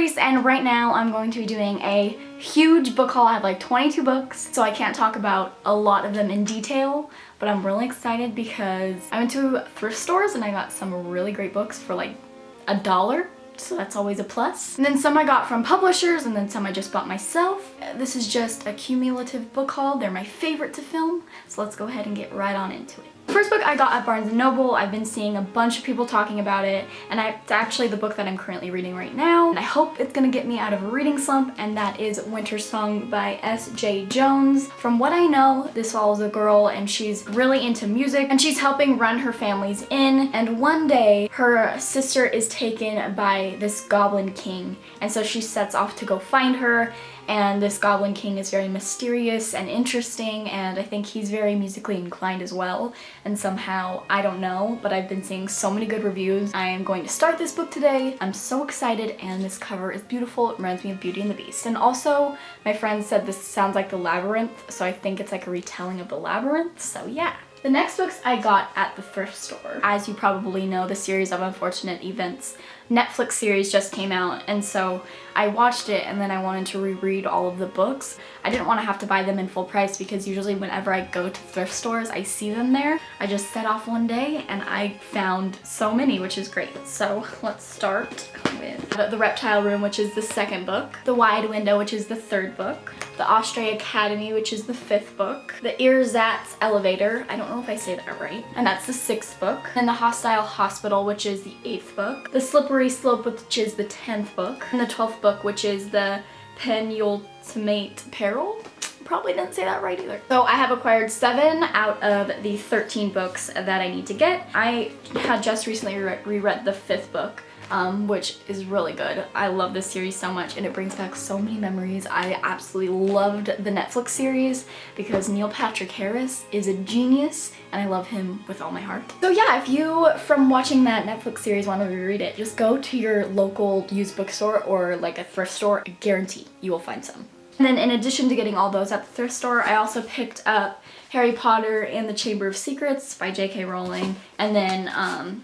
Reese, and right now I'm going to be doing a huge book haul. I have like 22 books, so I can't talk about a lot of them in detail, but I'm really excited because I went to thrift stores and I got some really great books for like $1. So that's always a plus. And then some I got from publishers, and then some I just bought myself. This is just a cumulative book haul. They're my favorite to film, so let's go ahead and get right on into it. The first book I got at Barnes & Noble. I've been seeing a bunch of people talking about it, and it's actually the book that I'm currently reading right now. And I hope it's gonna get me out of a reading slump, and that is Winter Song by S.J. Jones. From what I know, this follows a girl, and she's really into music, and she's helping run her family's inn, and one day her sister is taken by this Goblin King, and so she sets off to go find her. And this Goblin King is very mysterious and interesting, and I think he's very musically inclined as well. And somehow, I don't know, but I've been seeing so many good reviews. I am going to start this book today. I'm so excited, and this cover is beautiful. It reminds me of Beauty and the Beast. And also, my friend said this sounds like The Labyrinth, so I think it's like a retelling of The Labyrinth, so yeah. The next books I got at the thrift store. As you probably know, the series of Unfortunate Events Netflix series just came out, and so I watched it and then I wanted to reread all of the books. I didn't want to have to buy them in full price because usually whenever I go to thrift stores, I see them there. I just set off one day and I found so many, which is great. So let's start with The Reptile Room, which is the second book, The Wide Window, which is the third book, The Ostray Academy, which is the fifth book, The Ersatz Elevator, I don't know if I say that right, and that's the sixth book, and The Hostile Hospital, which is the eighth book, The Slippery Slope, which is the 10th book, and the 12th book, which is The Penultimate Peril. Probably didn't say that right either. So I have acquired 7 out of the 13 books that I need to get. I had just recently reread the 5th book, which is really good. I love this series so much, and it brings back so many memories. I absolutely loved the Netflix series because Neil Patrick Harris is a genius, and I love him with all my heart. So yeah, if you, from watching that Netflix series, want to reread it, just go to your local used bookstore or like a thrift store. I guarantee you will find some. And then in addition to getting all those at the thrift store, I also picked up Harry Potter and the Chamber of Secrets by J.K. Rowling, and then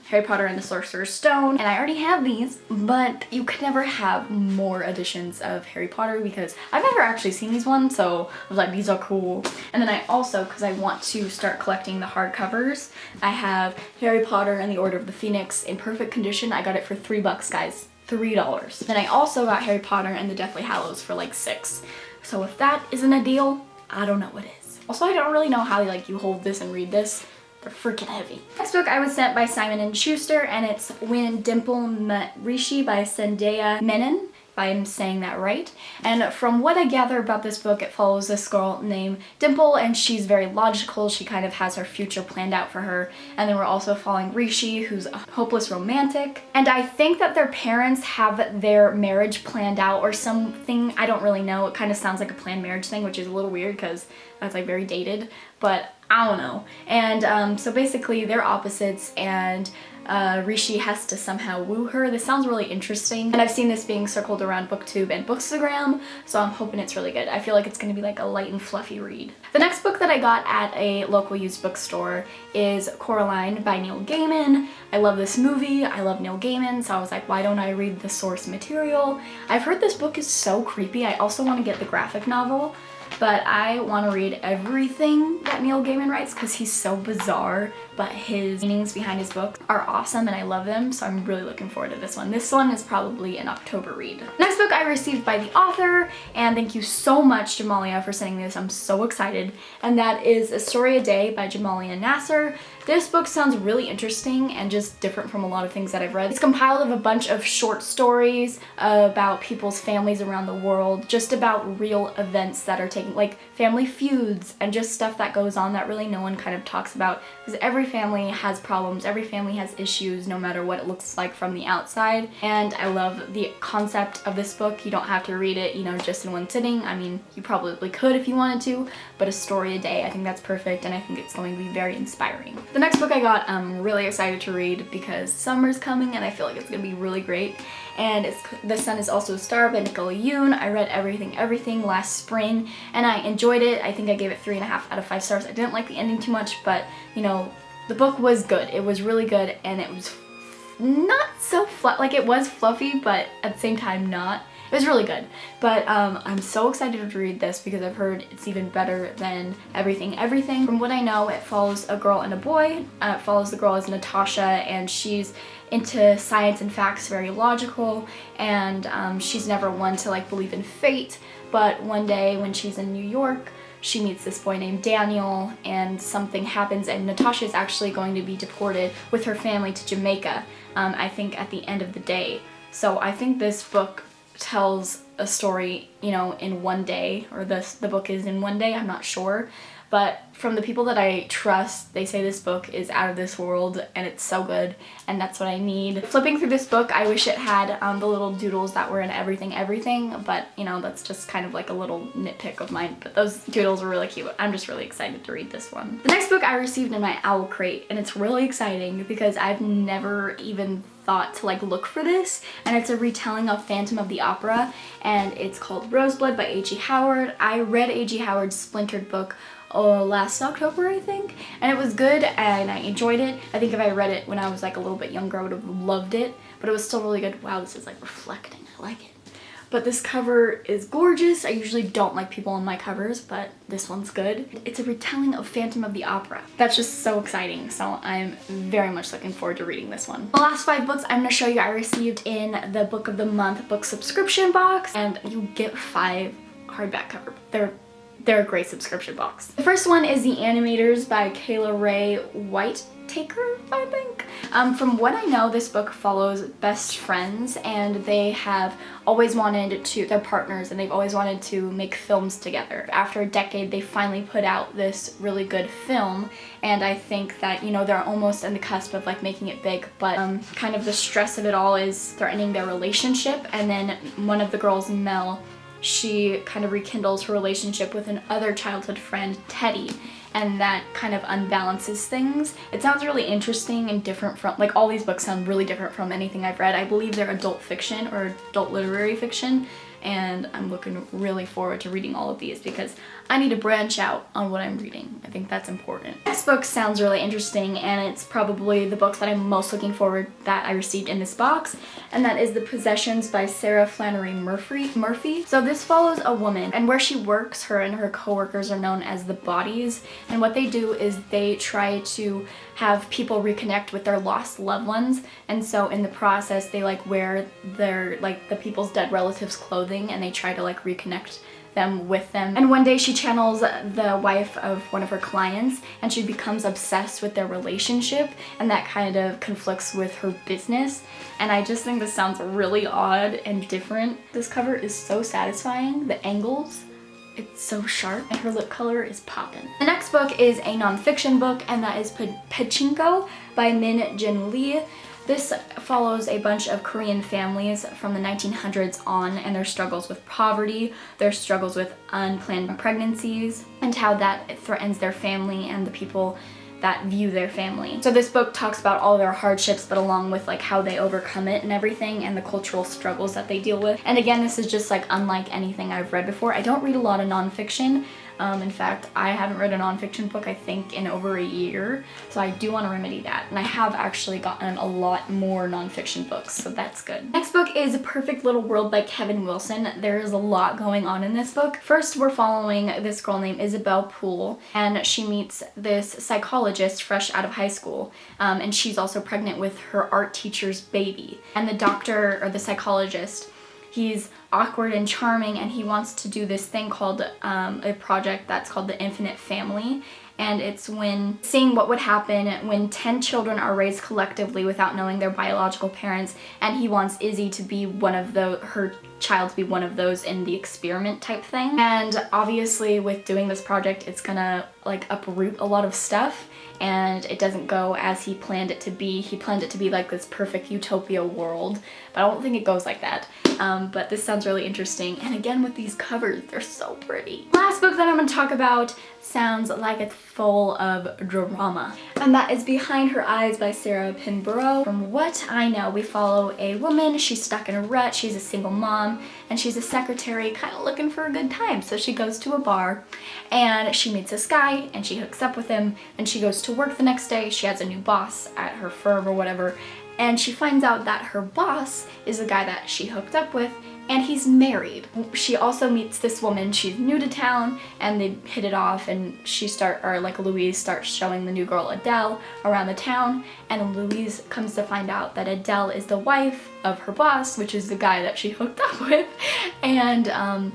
Harry Potter and the Sorcerer's Stone. And I already have these, but you could never have more editions of Harry Potter because I've never actually seen these ones, so I was like, these are cool. And then I also, because I want to start collecting the hardcovers, I have Harry Potter and the Order of the Phoenix in perfect condition. I got it for $3, guys. $3. Then I also got Harry Potter and the Deathly Hallows for like $6. So if that isn't a deal, I don't know what is. Also, I don't really know how you hold this and read this. They're freaking heavy. Next book I was sent by Simon & Schuster, and it's When Dimple Met Rishi by Zendaya Menon, if I'm saying that right. And from what I gather about this book, it follows this girl named Dimple, and she's very logical. She kind of has her future planned out for her. And then we're also following Rishi, who's a hopeless romantic. And I think that their parents have their marriage planned out or something. I don't really know. It kind of sounds like a planned marriage thing, which is a little weird because that's like very dated, but I don't know. And so basically they're opposites, and Rishi has to somehow woo her. This sounds really interesting, and I've seen this being circled around BookTube and Bookstagram, so I'm hoping it's really good. I feel like it's gonna be like a light and fluffy read. The next book that I got at a local used bookstore is Coraline by Neil Gaiman. I love this movie, I love Neil Gaiman, so I was like, why don't I read the source material? I've heard this book is so creepy. I also want to get the graphic novel, but I want to read everything that Neil Gaiman writes because he's so bizarre, but his meanings behind his books are awesome and I love them, so I'm really looking forward to this one. This one is probably an October read. Next book I received by the author, and thank you so much, Jamalia, for sending this. I'm so excited, and that is A Story a Day by Jamalia Nasser. This book sounds really interesting and just different from a lot of things that I've read. It's compiled of a bunch of short stories about people's families around the world, just about real events that are taking, like family feuds and just stuff that goes on that really no one kind of talks about, because every family has problems, every family has issues, no matter what it looks like from the outside. And I love the concept of this book. You don't have to read it, you know, just in one sitting. I mean, you probably could if you wanted to, but a story a day, I think that's perfect, and I think it's going to be very inspiring. The next book I got, I'm really excited to read because summer's coming and I feel like it's gonna be really great. And it's The Sun Is Also a Star by Nicola Yoon. I read Everything last spring and I enjoyed it. I think I gave it 3.5 out of 5 stars. I didn't like the ending too much, but you know, the book was good. It was really good, and it was not so like it was fluffy, but at the same time not. was really good. But I'm so excited to read this because I've heard it's even better than Everything. From what I know, it follows a girl and a boy. It follows the girl as Natasha, and she's into science and facts, very logical, and she's never one to like believe in fate. But one day when she's in New York, she meets this boy named Daniel, and something happens, and Natasha is actually going to be deported with her family to Jamaica, I think at the end of the day. So I think this book tells a story, you know, in one day, or the book is in one day, I'm not sure. But from the people that I trust, they say this book is out of this world and it's so good, and that's what I need. Flipping through this book, I wish it had the little doodles that were in Everything, but you know, that's just kind of like a little nitpick of mine, but those doodles were really cute. I'm just really excited to read this one. The next book I received in my owl crate, and it's really exciting because I've never even thought to like look for this, and it's a retelling of Phantom of the Opera, and it's called Roseblood by A.G. Howard. I read A.G. Howard's Splintered book last October, I think, and it was good and I enjoyed it. I think if I read it when I was like a little bit younger, I would have loved it, but it was still really good. Wow, this is like reflecting. I like it. But this cover is gorgeous. I usually don't like people on my covers, but this one's good. It's a retelling of Phantom of the Opera. That's just so exciting, so I'm very much looking forward to reading this one. The last 5 books I'm going to show you I received in the Book of the Month book subscription box, and you get 5 hardback cover. They're a great subscription box. The first one is The Animators by Kayla Ray Whitaker, I think. From what I know, this book follows best friends, and they have always wanted to, they're partners, and they've always wanted to make films together. After a decade, they finally put out this really good film, and I think that, you know, they're almost on the cusp of like making it big, but kind of the stress of it all is threatening their relationship, and then one of the girls, Mel, she kind of rekindles her relationship with another childhood friend, Teddy, and that kind of unbalances things. It sounds really interesting and different from, like, all these books sound really different from anything I've read. I believe they're adult fiction or adult literary fiction, and I'm looking really forward to reading all of these because I need to branch out on what I'm reading. I think that's important. This book sounds really interesting, and it's probably the books that I'm most looking forward that I received in this box, and that is The Possessions by Sarah Flannery Murphy. So this follows a woman, and where she works, her and her coworkers are known as the Bodies, and what they do is they try to have people reconnect with their lost loved ones, and so in the process they like wear their, like, the people's dead relatives' clothing, and they try to like reconnect them with them. And one day she channels the wife of one of her clients, and she becomes obsessed with their relationship, and that kind of conflicts with her business. And I just think this sounds really odd and different. This cover is so satisfying. The angles, it's so sharp, and her lip color is poppin'. The next book is a nonfiction book, and that is Pachinko by Min Jin Lee. This follows a bunch of Korean families from the 1900s on, and their struggles with poverty, their struggles with unplanned pregnancies, and how that threatens their family and the people that view their family. So this book talks about all their hardships, but along with like how they overcome it and everything, and the cultural struggles that they deal with. And again, this is just like unlike anything I've read before. I don't read a lot of nonfiction. In fact, I haven't read a nonfiction book, I think, in over a year, so I do want to remedy that. And I have actually gotten a lot more nonfiction books, so that's good. Next book is Perfect Little World by Kevin Wilson. There is a lot going on in this book. First, we're following this girl named Isabel Poole, and she meets this psychologist fresh out of high school, and she's also pregnant with her art teacher's baby. And the doctor, or the psychologist, he's awkward and charming, and he wants to do this thing called a project that's called The Infinite Family, and it's when seeing what would happen when 10 children are raised collectively without knowing their biological parents, and he wants Izzy to be one of her child to be one of those in the experiment type thing. And obviously with doing this project, it's gonna like uproot a lot of stuff, and it doesn't go as he planned it to be. He planned it to be like this perfect utopia world, but I don't think it goes like that. But this sounds really interesting, and again with these covers, they're so pretty. Last book that I'm going to talk about sounds like it's full of drama, and that is Behind Her Eyes by Sarah Pinborough. From what I know, we follow a woman. She's stuck in a rut. She's a single mom, and she's a secretary kind of looking for a good time. So she goes to a bar, and she meets this guy, and she hooks up with him, and she goes to work the next day. She has a new boss at her firm or whatever, and she finds out that her boss is the guy that she hooked up with, and he's married. She also meets this woman, she's new to town, and they hit it off, and Louise starts showing the new girl Adele around the town, and Louise comes to find out that Adele is the wife of her boss, which is the guy that she hooked up with, and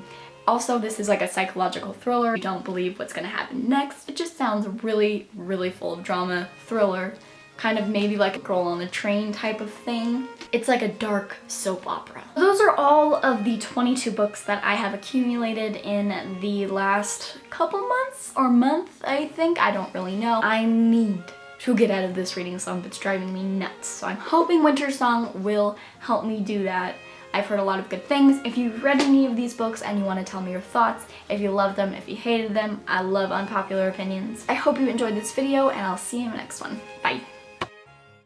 also this is like a psychological thriller. You don't believe what's gonna happen next. It just sounds really, really full of drama, thriller, kind of maybe like a Girl on the Train type of thing. It's like a dark soap opera. Those are all of the 22 books that I have accumulated in the last couple months or month, I think. I don't really know. I need to get out of this reading slump. It's driving me nuts. So I'm hoping Winter Song will help me do that. I've heard a lot of good things. If you've read any of these books and you want to tell me your thoughts, if you love them, if you hated them, I love unpopular opinions. I hope you enjoyed this video, and I'll see you in the next one. Bye.